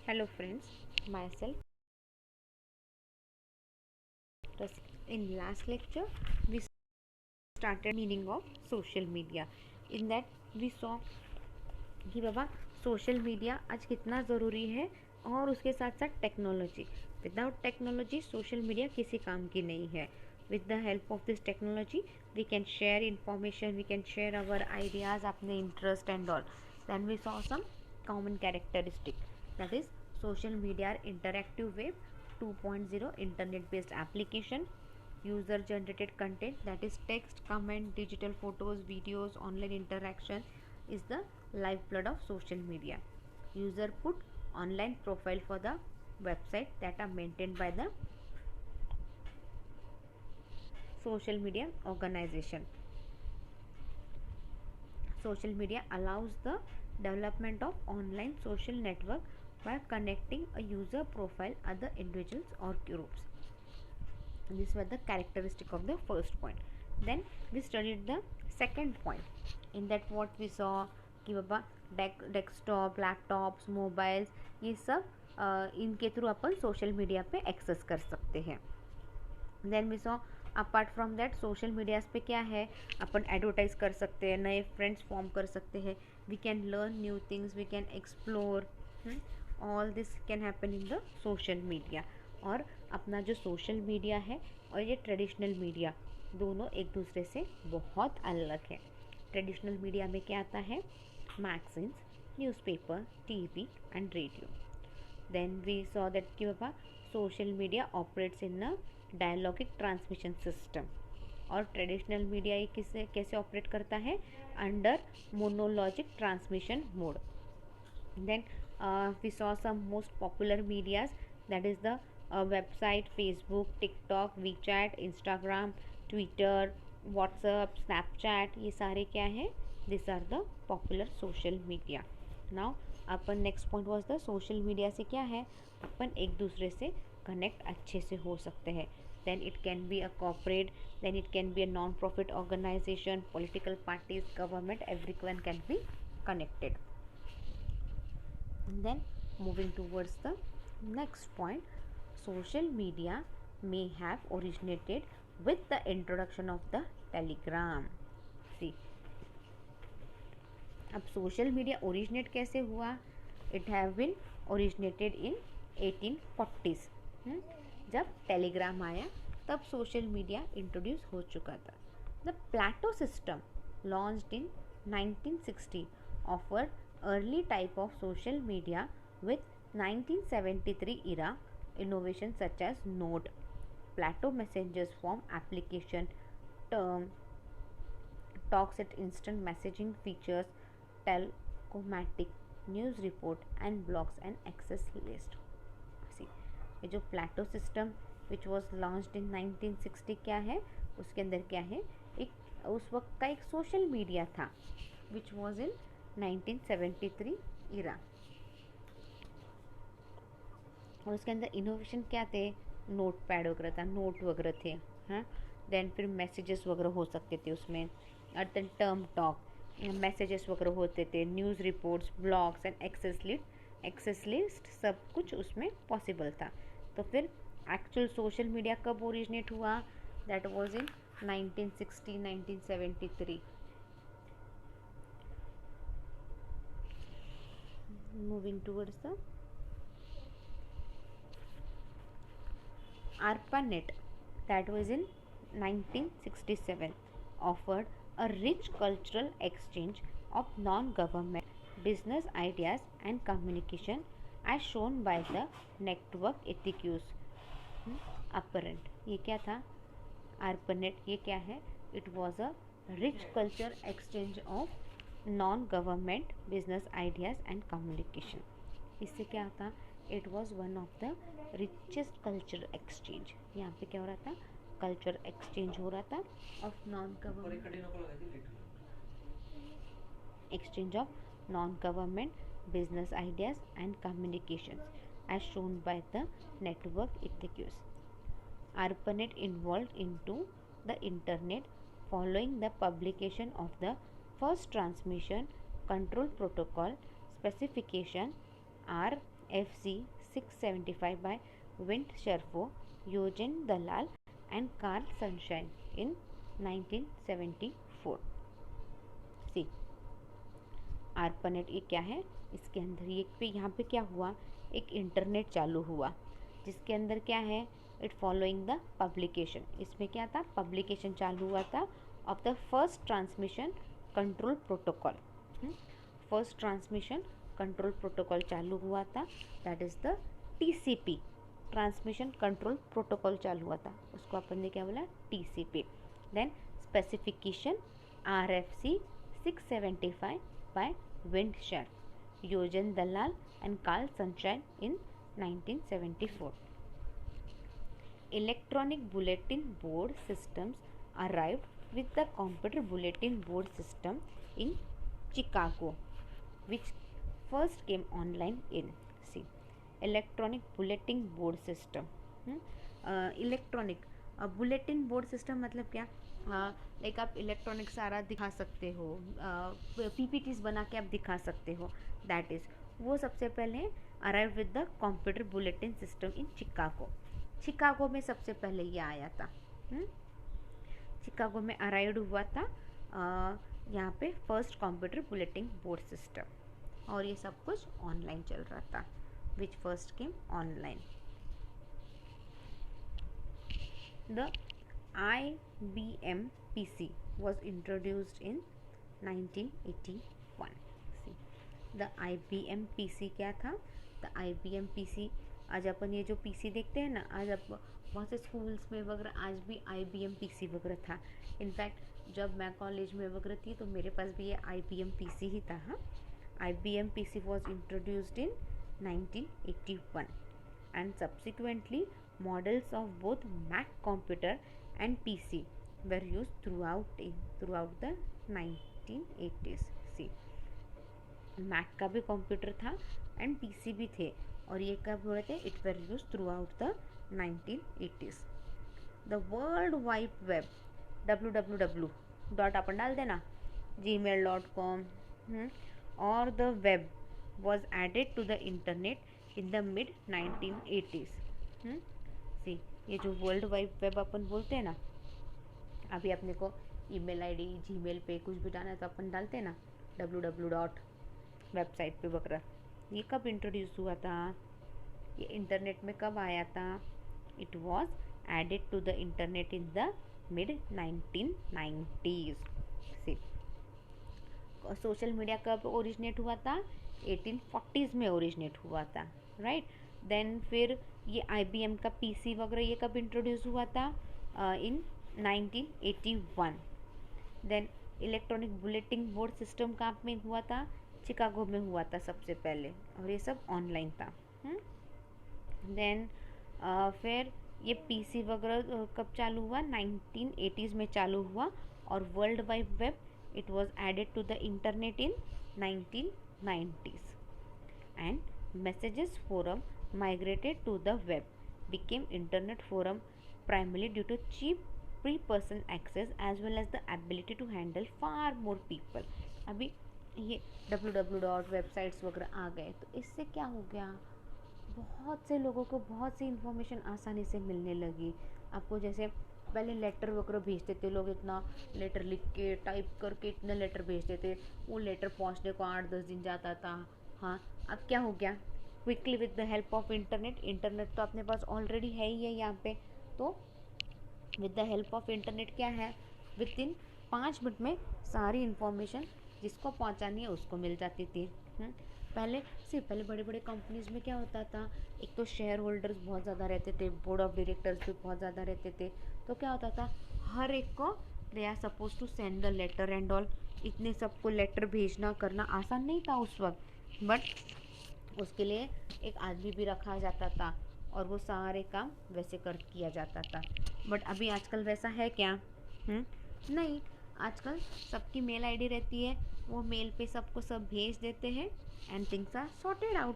Hello friends, myself. In last lecture we started meaning of social media. In that we saw कि बाबा social media आज कितना ज़रूरी है और उसके साथ साथ technology. Without technology social media किसी काम की नहीं है. with the help of this technology we can share information, we can share our ideas, अपने interest and all. Then we saw some common characteristic, that is social media interactive web 2.0 internet based application, user generated content, that is text, comment, digital photos, videos, online interaction is the lifeblood of social media. User put online profile for the website that are maintained by the social media organization. Social media allows the development of online social network by connecting a user profile other individuals or groups. These were the characteristic of the first point. Then we studied the second point. In that what we saw कि बाबा desktop, laptops, mobiles, ये सब इनके through अपन social media पे access कर सकते हैं. Then we saw apart from that social medias पे क्या है, अपन एडवर्टाइज कर सकते हैं, नए फ्रेंड्स फॉर्म कर सकते हैं, we can learn new things, we can explore. All this can happen in the social media. और अपना जो सोशल मीडिया है और ये ट्रेडिशनल मीडिया दोनों एक दूसरे से बहुत अलग है. ट्रेडिशनल मीडिया में क्या आता है, magazines, newspaper, TV and radio. Then we saw that कि बाबा social media operates in a dialogic transmission system. और ट्रेडिशनल मीडिया ये किससे कैसे ऑपरेट करता है, under monologic transmission mode. Then we saw some most popular medias, that is the website, Facebook, TikTok, WeChat, Instagram, Twitter, WhatsApp, Snapchat, ये सारे क्या है, this are the popular social media. Now अपन next point was the social media से क्या है, अपन एक दूसरे से कनेक्ट अच्छे से हो सकते हैं. Then it can be a corporate, then it can be a non profit organisation, political parties, government, everyone can be connected. Then moving towards the next point, social media may have originated with the introduction of the telegram. See, अब social media originate कैसे हुआ, it have been originated in 1840s. जब Telegram आया तब social media introduce हो चुका था. The Plato system launched in 1960 offered early type of social media with 1973 era innovation such as Node, Plato Messengers form application, term talks at instant messaging features, telecomatic, news report and blogs and access list. See, ये जो Plato system which was launched in 1960 क्या है, उसके अंदर क्या है, एक उस वक्त का एक सोशल मीडिया था विच वॉज इन 1973 इरा. और उसके अंदर इनोवेशन क्या थे, नोट पैड वगैरह था, नोट वगैरह थे. हाँ, देन फिर मैसेजेस वगैरह हो सकते थे उसमें, और देन टर्म टॉक, मैसेजेस वगैरह होते थे, news reports, blogs and access list सब कुछ उसमें पॉसिबल था. तो फिर एक्चुअल सोशल मीडिया कब ओरिजिनेट हुआ, that was in 1960 1973. Moving towards the ARPANET, that was in 1967, offered a rich cultural exchange of non-government business ideas and communication as shown by the network ethos. Apparent, ये क्या था, ARPANET ये क्या है, it was a rich culture exchange of non-government business ideas and communication. इससे क्या होता, it was one of the richest culture exchange. यहाँ पे क्या हो रहा था, कल्चर एक्सचेंज हो रहा था of non government, exchange of non-government business ideas and communications as shown by the network ethos. ARPANET evolved into the internet following the publication of the first transmission control protocol specification FC 675 by Vint Cerf, Eugen Dalal and Carl Sunshine in 1974. See ARPANET ये क्या है, इसके अंदर ये पे यहाँ पे क्या हुआ, एक इंटरनेट चालू हुआ जिसके अंदर क्या है, इट फॉलोइंग द पब्लिकेशन, इसमें क्या था, पब्लिकेशन चालू हुआ था of the first transmission control protocol. First transmission control protocol चालू हुआ था, that is the TCP, transmission control protocol चालू हुआ था, उसको अपन ने क्या बोला, TCP। Then specification RFC 675 by Vint Cerf, Eugen Dalal and Carl Sunshine in 1974. Electronic bulletin board systems arrived with the computer bulletin board system in Chicago, which first came online in electronic bulletin board system. Electronic bulletin board system मतलब क्या, like आप electronic सारा दिखा सकते हो, PPTs बना के आप दिखा सकते हो, दैट इज़ वो सबसे पहले arrive with the computer bulletin system in Chicago. Chicago में सबसे पहले ये आया था, चिकागो में अराइव हुआ था यहाँ पे first computer bulletin board system, और ये सब कुछ ऑनलाइन चल रहा था, which first came online. The IBM PC was introduced in 1981. See, the IBM PC क्या था, the IBM PC, आज अपन ये जो PC देखते हैं ना, आज आप बहुत से स्कूल्स में वगैरह आज भी IBM PC वगैरह था। इनफैक्ट जब मैं कॉलेज में वगैरह थी तो मेरे पास भी ये IBM PC ही था। हाँ, IBM PC was introduced in 1981 and subsequently models of both Mac computer and PC were used throughout the 1980s. See, Mac का भी कंप्यूटर था एंड PC भी थे, और ये कब हुए थे, it were used throughout the 1980s. The world wide web, www dot अपन डाल देना, gmail.com, और the web was added to the internet in the mid 1980s. See, ये जो वर्ल्ड वाइड वेब अपन बोलते हैं ना, अभी अपने को ईमेल आईडी जीमेल पे कुछ भी डालना है तो अपन डालते हैं ना www डॉट वेबसाइट पे वगैरह, ये कब इंट्रोड्यूस हुआ था, ये इंटरनेट में कब आया था, it was added to the internet in the mid 1990s. See, social media कब ओरिजिनेट हुआ था, 1840s में ओरिजिनेट हुआ था, राइट. देन फिर ये IBM का PC वगैरह ये कब इंट्रोड्यूस हुआ था, in 1981. Then electronic bulletin board system कहाँ में हुआ था, चिकागो में हुआ था सबसे पहले, और ये सब ऑनलाइन था. देन फिर ये PC वगैरह कब चालू हुआ, 1980s में चालू हुआ, और world wide web it was added to the internet in 1990s. And messages forum migrated to the web, became internet forum primarily due to cheap pre-person access as well as the ability to handle far more people. अभी ये www websites वगैरह आ गए तो इससे क्या हो गया, बहुत से लोगों को बहुत सी इन्फॉर्मेशन आसानी से मिलने लगी. आपको जैसे पहले लेटर वगैरह भेजते थे लोग, इतना लेटर लिख के टाइप करके इतने लेटर भेजते थे, वो लेटर पहुंचने को 8-10 दिन जाता था. हाँ, अब क्या हो गया, quickly with the help of internet तो अपने पास ऑलरेडी है ही है यहाँ पे, तो with the help of internet क्या है, विद इन 5 मिनट में सारी इन्फॉर्मेशन जिसको पहुँचानी है उसको मिल जाती थी. पहले बड़े बड़े कंपनीज में क्या होता था, एक तो शेयर होल्डर्स बहुत ज़्यादा रहते थे, बोर्ड ऑफ डायरेक्टर्स भी बहुत ज़्यादा रहते थे, तो क्या होता था, हर एक को they are suppose to send the letter and all, इतने सबको लेटर भेजना करना आसान नहीं था उस वक्त, बट उसके लिए एक आदमी भी रखा जाता था और वो सारे काम वैसे किया जाता था. बट अभी आजकल वैसा है क्या, नहीं, आजकल सबकी मेल आईडी रहती है, वो मेल पे सबको सब भेज देते हैं and things are sorted out.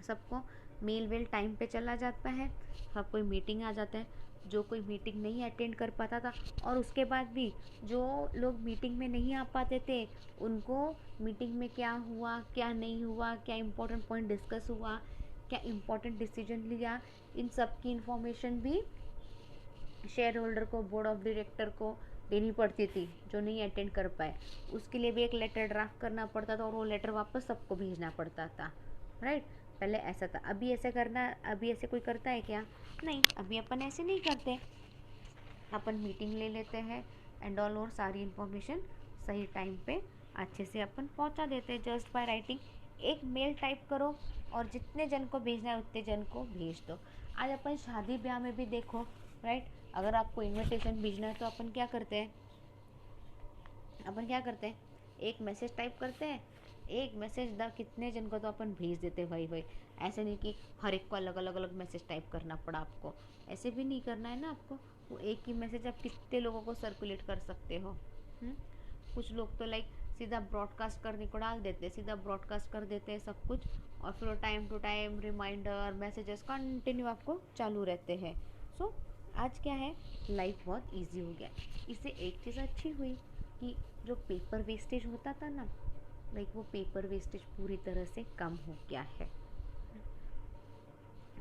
सबको मेल वेल टाइम पे चला जाता है, सब कोई मीटिंग आ जाता है, जो कोई मीटिंग नहीं अटेंड कर पाता था, और उसके बाद भी जो लोग मीटिंग में नहीं आ पाते थे उनको मीटिंग में क्या हुआ, क्या नहीं हुआ, क्या इम्पोर्टेंट पॉइंट डिस्कस हुआ, क्या इम्पोर्टेंट डिसीजन लिया, इन सब की इंफॉर्मेशन भी शेयर होल्डर को, बोर्ड ऑफ डायरेक्टर को देनी पड़ती थी जो नहीं अटेंड कर पाए। उसके लिए भी एक लेटर ड्राफ्ट करना पड़ता था और वो लेटर वापस सबको भेजना पड़ता था, राइट। पहले ऐसा था। अभी ऐसे करना, अभी ऐसे कोई करता है क्या? नहीं, अभी अपन ऐसे नहीं करते। अपन मीटिंग ले लेते हैं एंड ऑल, और सारी इन्फॉर्मेशन सही टाइम पे अच्छे से अपन पहुंचा देते हैं जस्ट बाय राइटिंग। एक मेल टाइप करो और जितने जन को भेजना है उतने जन को भेज दो। आज अपन शादी ब्याह में भी देखो, राइट, अगर आपको इनविटेशन भेजना है तो अपन क्या करते हैं, एक मैसेज टाइप करते हैं, एक मैसेज द कितने जन को तो अपन भेज देते हैं भाई। ऐसे नहीं कि हर एक को अलग अलग मैसेज टाइप करना पड़ा आपको, ऐसे भी नहीं करना है ना आपको। वो एक ही मैसेज आप कितने लोगों को सर्कुलेट कर सकते हो। कुछ लोग तो लाइक सीधा ब्रॉडकास्ट करने को डाल देते हैं, सीधा ब्रॉडकास्ट कर देते हैं सब कुछ, और फिर time to time reminder messages continue आपको चालू रहते हैं। सो आज क्या है, लाइफ बहुत इजी हो गया। इससे एक चीज़ अच्छी हुई कि जो पेपर वेस्टेज होता था ना, लाइक वो पेपर वेस्टेज पूरी तरह से कम हो गया है।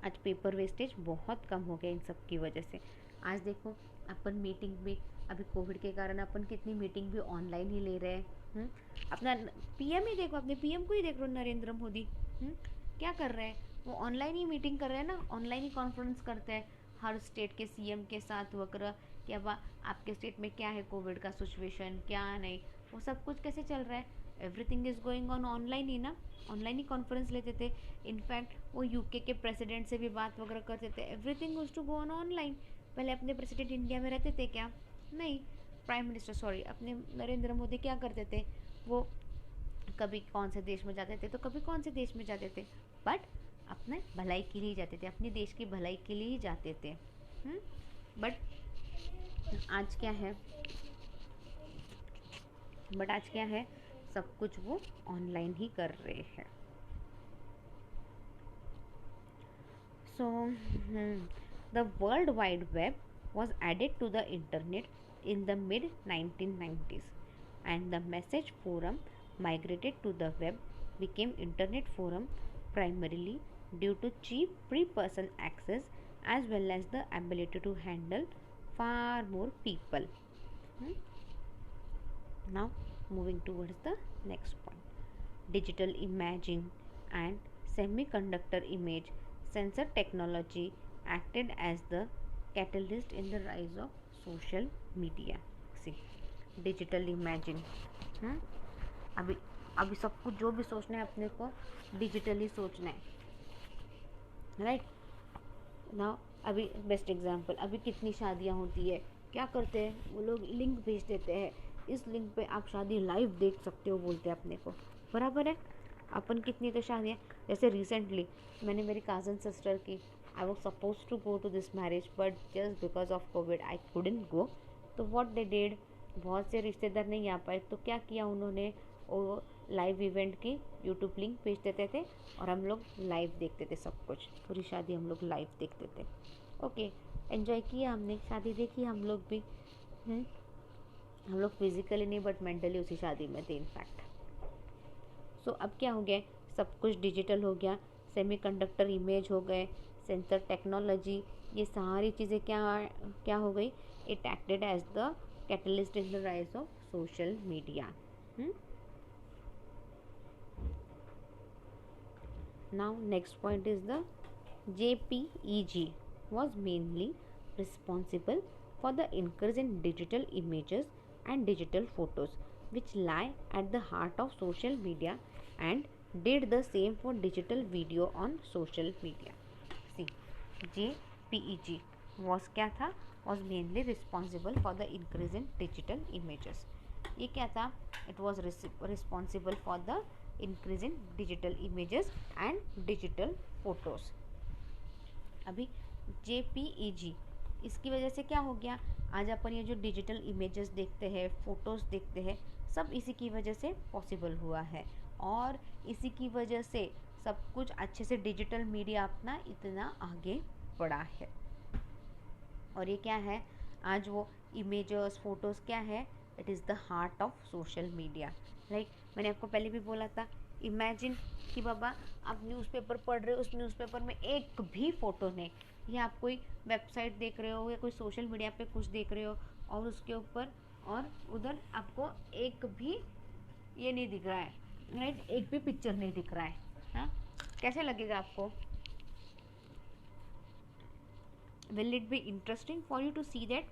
आज पेपर वेस्टेज बहुत कम हो गया इन सब की वजह से। आज देखो अपन मीटिंग भी, अभी कोविड के कारण अपन कितनी मीटिंग भी ऑनलाइन ही ले रहे हैं। अपना पीएम ही देखो, अपने पीएम को ही देख लो, नरेंद्र मोदी क्या कर रहे हैं, वो ऑनलाइन ही मीटिंग कर रहे हैं ना, ऑनलाइन ही कॉन्फ्रेंस करते हैं हर स्टेट के सीएम के साथ वगैरह, कि अब आपके स्टेट में क्या है कोविड का सिचुएशन, क्या नहीं, वो सब कुछ कैसे चल रहा है, everything is going on online ही ना, ऑनलाइन ही कॉन्फ्रेंस लेते थे। इनफैक्ट वो यूके के प्रेसिडेंट से भी बात वगैरह करते थे, everything was to go on online. पहले अपने प्रेसिडेंट इंडिया में रहते थे क्या? नहीं। प्राइम मिनिस्टर, सॉरी, अपने नरेंद्र मोदी क्या करते थे, वो कभी कौन से देश में जाते थे तो कभी कौन से देश में जाते थे, बट अपने भलाई के लिए जाते थे, अपने देश की भलाई के लिए ही जाते थे। बट आज क्या है, सब कुछ वो ऑनलाइन ही कर रहे हैं। So the world wide web was added to the internet in the mid 1990s, and the message forum migrated to the web, became internet forum primarily due to cheap pre-person access as well as the ability to handle far more people. Now moving towards the next point, digital imaging and semiconductor image sensor technology acted as the catalyst in the rise of social media. See, digital imaging, अभी अभी सब कुछ जो भी सोचना है अपने को डिजिटली सोचना है, राइट ना। अभी बेस्ट एग्जांपल, अभी कितनी शादियां होती है, क्या करते हैं वो लोग, लिंक भेज देते हैं, इस लिंक पे आप शादी लाइव देख सकते हो, बोलते हैं अपने को, बराबर है। अपन कितनी तो शादियाँ, जैसे रिसेंटली मैंने मेरी कज़न सिस्टर की, I was suppose to go to this marriage but just because of covid I couldn't go. तो व्हाट दे डिड, बहुत से रिश्तेदार नहीं आ पाए तो क्या किया उन्होंने, वो लाइव इवेंट की यूट्यूब लिंक भेज देते थे और हम लोग लाइव देखते थे सब कुछ, पूरी शादी हम लोग लाइव देखते थे। ओके, एंजॉय किया हमने, शादी देखी हम लोग भी। हम लोग फिजिकली नहीं बट मेंटली उसी शादी में थे इनफैक्ट। सो अब क्या हो गया, सब कुछ डिजिटल हो गया, सेमीकंडक्टर इमेज हो गए, सेंसर टेक्नोलॉजी, ये सारी चीज़ें क्या हो गई, it acted as the catalyst in the rise of social media. Now next point is the JPEG was mainly responsible for the increase in digital images and digital photos, which lie at the heart of social media, and did the same for digital video on social media. See, JPEG was क्या था, was mainly responsible for the increase in digital images. ये क्या था, it was responsible for the increase in digital images and digital photos. अभी JPEG, इसकी वजह से क्या हो गया, आज अपन ये जो डिजिटल इमेजेस देखते हैं, फोटोज़ देखते हैं, सब इसी की वजह से पॉसिबल हुआ है, और इसी की वजह से सब कुछ अच्छे से डिजिटल मीडिया अपना इतना आगे बढ़ा है। और ये क्या है, आज वो इमेजेस फोटोज़ क्या है, it is the heart of social media. Like मैंने आपको पहले भी बोला था, इमेजिन कि बाबा आप न्यूज़पेपर पढ़ रहे हो, उस न्यूज़पेपर में एक भी फ़ोटो नहीं, या आप कोई वेबसाइट देख रहे हो या कोई सोशल मीडिया पे कुछ देख रहे हो और उसके ऊपर और उधर आपको एक भी ये नहीं दिख रहा है, राइट, एक भी पिक्चर नहीं दिख रहा है, हाँ, कैसे लगेगा आपको? Will it be interesting for you to see that?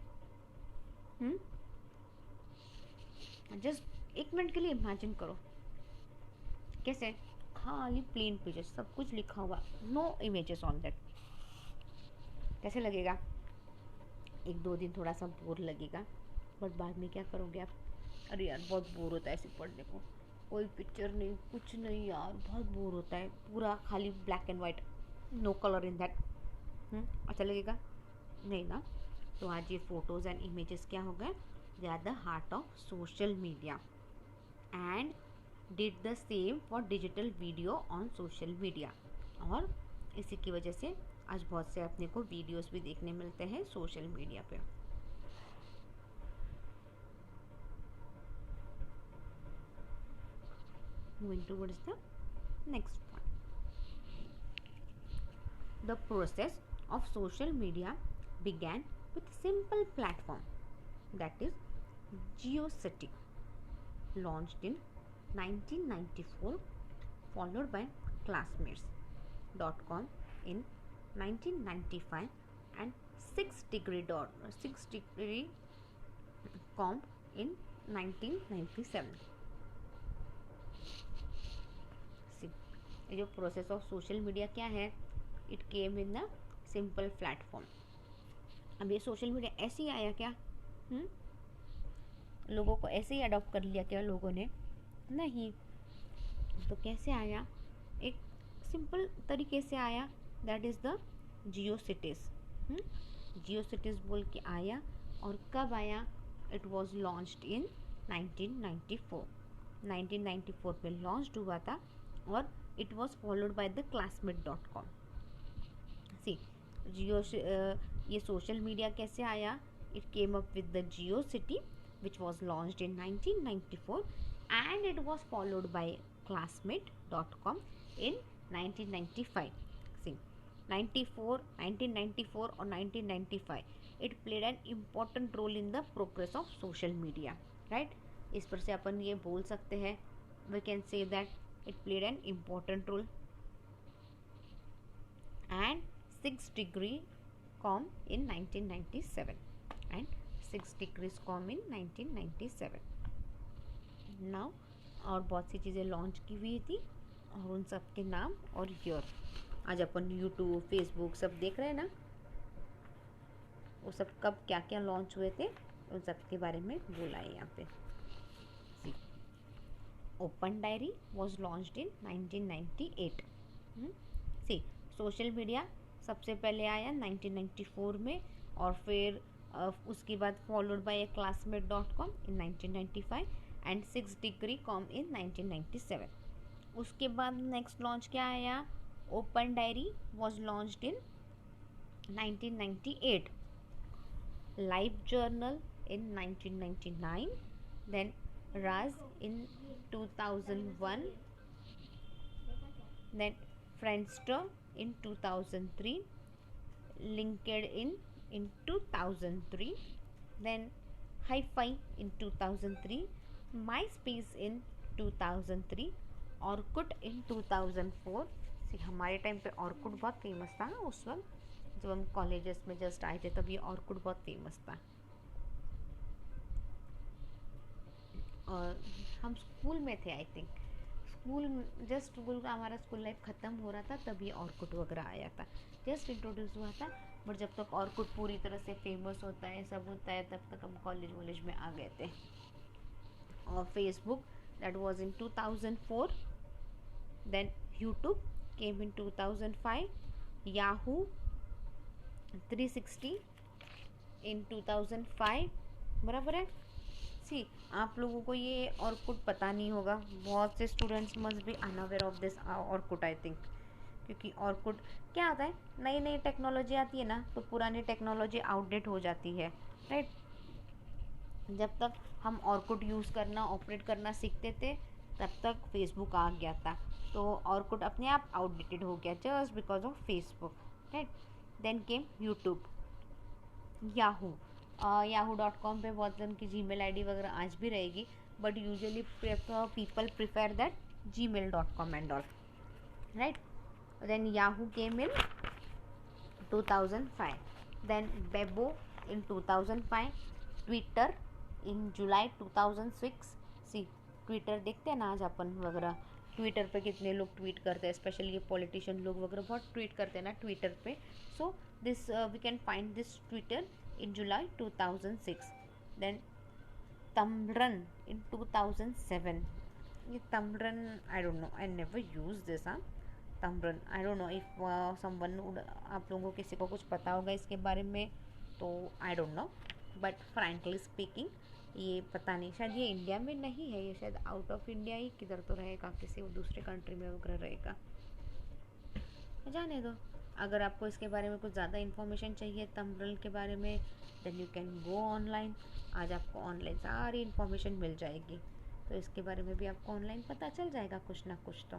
Just एक मिनट के लिए इमेजिन करो, कैसे खाली प्लेन पेजेस, सब कुछ लिखा हुआ, नो इमेजेस ऑन दैट, कैसे लगेगा? एक दो दिन थोड़ा सा बोर लगेगा, बट बाद में क्या करोगे आप? अरे यार बहुत बोर होता है ऐसे पढ़ने को, कोई पिक्चर नहीं, कुछ नहीं यार, बहुत बोर होता है, पूरा खाली black and white, no colour in that. अच्छा लगेगा? नहीं ना। तो आज ये फोटोज़ एंड इमेजेस क्या हो गए, they are the heart of social media and did the same for digital video on social media. और इसी की वजह से आज बहुत से अपने को वीडियोस भी देखने मिलते हैं सोशल मीडिया पे। Moving towards the next point. The process of social media began with a simple platform, that is GeoCity, launched in 1994, followed by Classmates.com in 1995 and 6degree.com in 1997. ये जो प्रोसेस ऑफ सोशल मीडिया क्या है, it came in the simple platform. अब ये social media ऐसे ही आया क्या? लोगों को ऐसे ही अडॉप्ट कर लिया क्या लोगों ने? नहीं। तो कैसे आया? एक सिंपल तरीके से आया, that is the Jio cities. Jio cities बोल के आया, और कब आया? इट वॉज लॉन्च्ड इन 1994। 1994 में लॉन्च हुआ था, और it was followed by the classmate.com. See, ये सोशल मीडिया कैसे आया? It came up with the GeoCity, which was launched in 1994, and it was followed by classmate.com in 1995. See, 1994 or 1995, it played an important role in the progress of social media, right? इस पर से अपन ये बोल सकते हैं, we can say that it played an important role. And 6degree.com in 1997 and 6degrees.com in 1997. Now और बहुत सी चीज़ें लॉन्च की हुई थी, और उन सब के नाम और ईयर आज अपन यूट्यूब फेसबुक सब देख रहे हैं ना, वो सब कब क्या क्या लॉन्च हुए थे उन सब के बारे में बोला है यहाँ पे। Open diary was launched in 1998। See, social media सबसे पहले आया 1994 में, और फिर उसके बाद followed by classmate.com in 1995 and 6degree.com in 1997। उसके बाद नेक्स्ट लॉन्च क्या आया? Open diary was launched in 1998, live journal in 1999, then Raz in 2001, then Friendster in 2003, LinkedIn in 2003, then Hi-Fi in 2003, MySpace in 2003, Orkut in 2004। हमारे time पे Orkut बहुत famous था ना उस वक्त, जब हम कॉलेजेस में जस्ट आए थे तब ये Orkut बहुत फेमस था। और हम स्कूल में थे, आई थिंक स्कूल का हमारा स्कूल लाइफ ख़त्म हो रहा था तब ये ऑर्कुट वगैरह आया था, जस्ट इंट्रोड्यूस हुआ था। बट जब तक ऑर्कुट पूरी तरह से फेमस होता है, सब होता है, तब तक हम कॉलेज में आ गए थे। और Facebook that was in 2004, then YouTube came in 2005, Yahoo 360 in 2005, बराबर है। सी, आप लोगों को ये ऑर्कुट पता नहीं होगा, बहुत से students must be unaware of this Orkut I think, क्योंकि ऑर्कुट क्या होता है, नई नई टेक्नोलॉजी आती है ना तो पुरानी टेक्नोलॉजी आउटडेट हो जाती है, राइट। जब तक हम ऑर्कुट यूज़ करना ऑपरेट करना सीखते थे तब तक फेसबुक आ गया था, तो ऑर्कुट अपने आप आउटडेटेड हो गया just because of Facebook, right. Then came YouTube, Yahoo. yahoo.com पे बहुत उनकी जीमेल आईडी वगैरह आज भी रहेगी, but usually people prefer that gmail.com and all, right. Then Yahoo came in 2005, then Bebo in 2005, Twitter in July 2006। See Twitter देखते हैं ना आज अपन वगैरह, ट्विटर पे कितने लोग ट्वीट करते हैं, स्पेशली ये पॉलिटिशियन लोग वगैरह बहुत ट्वीट करते हैं ना ट्विटर पे। So this we can find this Twitter in July 2006। Then Tumblr in 2007। ये Tumblr I don't know, I never use this. हाँ, Tumblr I don't know if someone would, आप लोगों को किसी को कुछ पता होगा इसके बारे में तो आई don't no, but frankly speaking ये पता नहीं, शायद ये इंडिया में नहीं है, ये शायद आउट ऑफ इंडिया ही किधर तो रहेगा, किसी दूसरे कंट्री में वगैरह रहेगा, जाने दो। अगर आपको इसके बारे में कुछ ज़्यादा इन्फॉर्मेशन चाहिए तमरन के बारे में, then you can go online. आज आपको ऑनलाइन सारी इन्फॉर्मेशन मिल जाएगी, तो इसके बारे में भी आपको ऑनलाइन पता चल जाएगा कुछ ना कुछ तो।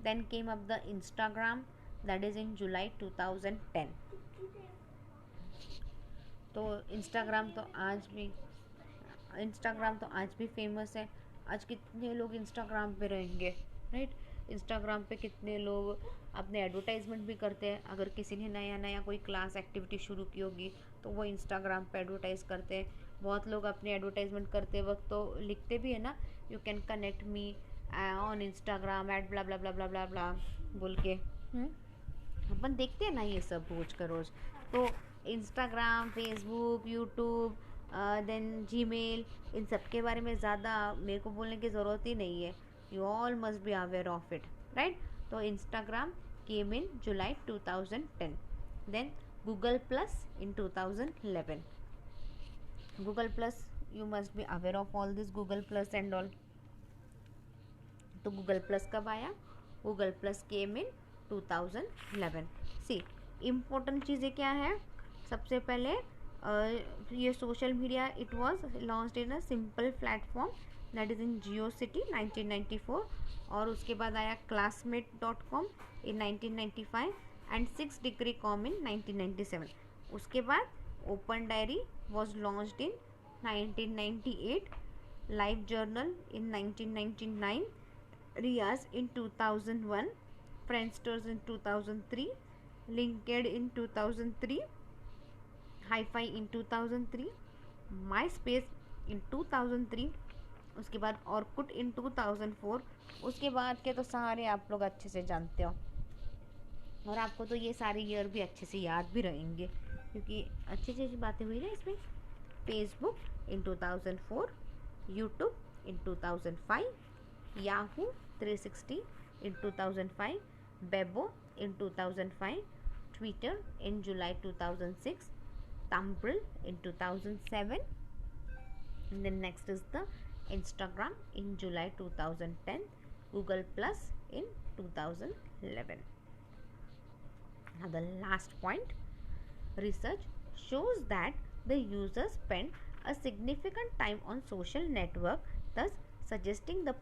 Then came up the Instagram, that is in July 2010। तो इंस्टाग्राम तो आज भी फेमस है। आज कितने लोग इंस्टाग्राम पे रहेंगे, राइट। इंस्टाग्राम पे कितने लोग अपने एडवर्टाइजमेंट भी करते हैं। अगर किसी ने नया कोई क्लास एक्टिविटी शुरू की होगी तो वो इंस्टाग्राम पे एडवर्टाइज करते हैं। बहुत लोग अपने एडवर्टाइजमेंट करते वक्त तो लिखते भी है ना, you can connect me on Instagram at blah blah blah blah blah blah बोल के। अपन देखते हैं ना ये सब रोज का रोज। तो Instagram, Facebook, YouTube, then Gmail, इन सब के बारे में ज़्यादा मेरे को बोलने की ज़रूरत ही नहीं है, you all must be aware of it, right. तो Instagram came in July 2010। Then Google Plus in 2011। Google Plus, you must be aware of all this Google Plus and all. तो गूगल प्लस कब आया? Google Plus came in 2011। See important चीज़ें क्या है, सबसे पहले ये social media it was launched in a simple platform that is in Geo City 1994, और उसके बाद आया classmate.com in 1995 and 6degree.com in 1997। उसके बाद open diary was launched in 1998, live journal in 1999, Ryze in 2001, Friendsters in 2003, LinkedIn 2003, hi-fi in 2003, MySpace in 2003, उसके बाद Orkut इन 2004। उसके बाद के तो सारे आप लोग अच्छे से जानते हो, और आपको तो ये सारे ईयर भी अच्छे से याद भी रहेंगे क्योंकि अच्छी अच्छी बातें हुई ना इसमें। Facebook in 2004, YouTube in 2005, Yahoo 360 in 2005, Bebo in 2005, Twitter in July 2006, Tumblr in 2007, and then next is the Instagram in July 2010, Google Plus in 2011. Now the last point, research shows that the users spend a significant time on social network, thus suggesting the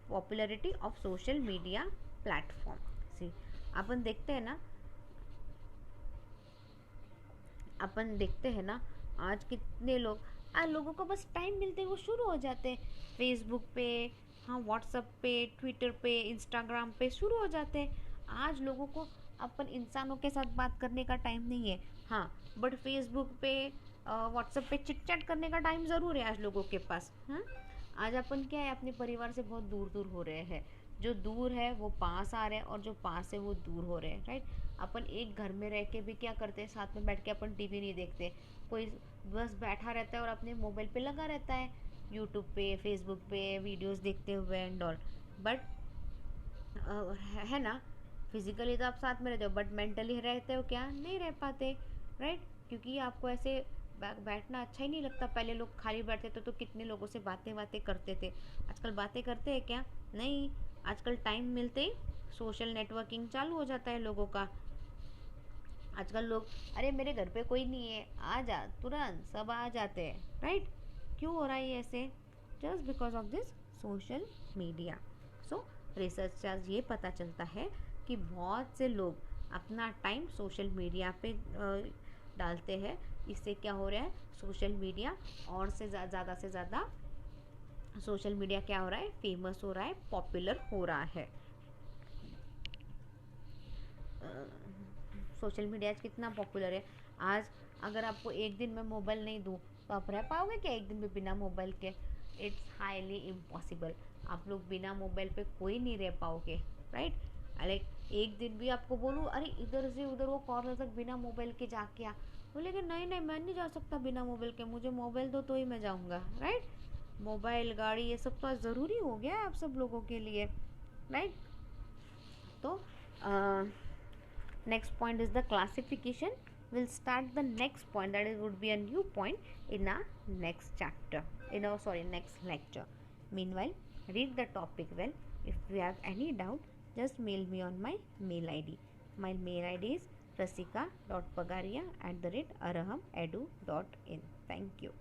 popularity of social media platform. See, अपन देखते हैं ना आज कितने लोगों को बस time मिलते वो शुरू हो जाते हैं फेसबुक पे, हाँ व्हाट्सएप पे, ट्विटर पे, इंस्टाग्राम पे शुरू हो जाते हैं। आज लोगों को अपन इंसानों के साथ बात करने का टाइम नहीं है, हाँ बट फेसबुक पे व्हाट्सएप पे चिट चैट करने का टाइम ज़रूर है आज लोगों के पास। आज अपन क्या है, अपने परिवार से बहुत दूर दूर हो रहे हैं, जो दूर है वो पास आ रहे हैं और जो पास है वो दूर हो रहे हैं, राइट। अपन एक घर में रह के भी क्या करते हैं, साथ में बैठ के अपन टीवी नहीं देखते, कोई बस बैठा रहता है और अपने मोबाइल पे लगा रहता है, यूट्यूब पे, फेसबुक पे वीडियोस देखते हुए एंड ऑल। बट है ना, फिजिकली तो आप साथ में रहते हो बट मेंटली रहते हो क्या, नहीं रह पाते, राइट। क्योंकि आपको ऐसे बैठना अच्छा ही नहीं लगता। पहले लोग खाली बैठते थे तो कितने लोगों से बातें करते थे, आजकल बातें करते हैं क्या, नहीं। आजकल टाइम मिलते ही सोशल नेटवर्किंग चालू हो जाता है लोगों का। आजकल लोग, अरे मेरे घर पे कोई नहीं है, आ जा, तुरंत सब आ जाते हैं, राइट। क्यों हो रहा है ये ऐसे? Just because of this social media. So researchers ये पता चलता है कि बहुत से लोग अपना टाइम सोशल मीडिया पे डालते हैं। इससे क्या हो रहा है, सोशल मीडिया और से ज़्यादा से ज़्यादा सोशल मीडिया क्या हो रहा है, फेमस हो रहा है, पॉपुलर हो रहा है। सोशल मीडिया आज कितना पॉपुलर है। आज अगर आपको एक दिन में मोबाइल नहीं दूँ तो आप रह पाओगे क्या एक दिन में बिना मोबाइल के? It's highly impossible. आप लोग बिना मोबाइल पे कोई नहीं रह पाओगे, राइट। अरे एक दिन भी आपको बोलूँ, अरे इधर से उधर वो कॉर्नर तक बिना मोबाइल के जाके आ, बोलेगे नहीं नहीं मैं नहीं जा सकता बिना मोबाइल के, मुझे मोबाइल दो तो ही मैं जाऊँगा, राइट। मोबाइल, गाड़ी, ये सब तो आज ज़रूरी हो गया है आप सब लोगों के लिए, राइट। तो next point is the classification. We'll start the next point, that is would be a new point in our next chapter, in our next lecture. Meanwhile, read the topic well. If you have any doubt, just mail me on my mail id. My mail id is rasika.pagaria@arahamedu.in. Thank you.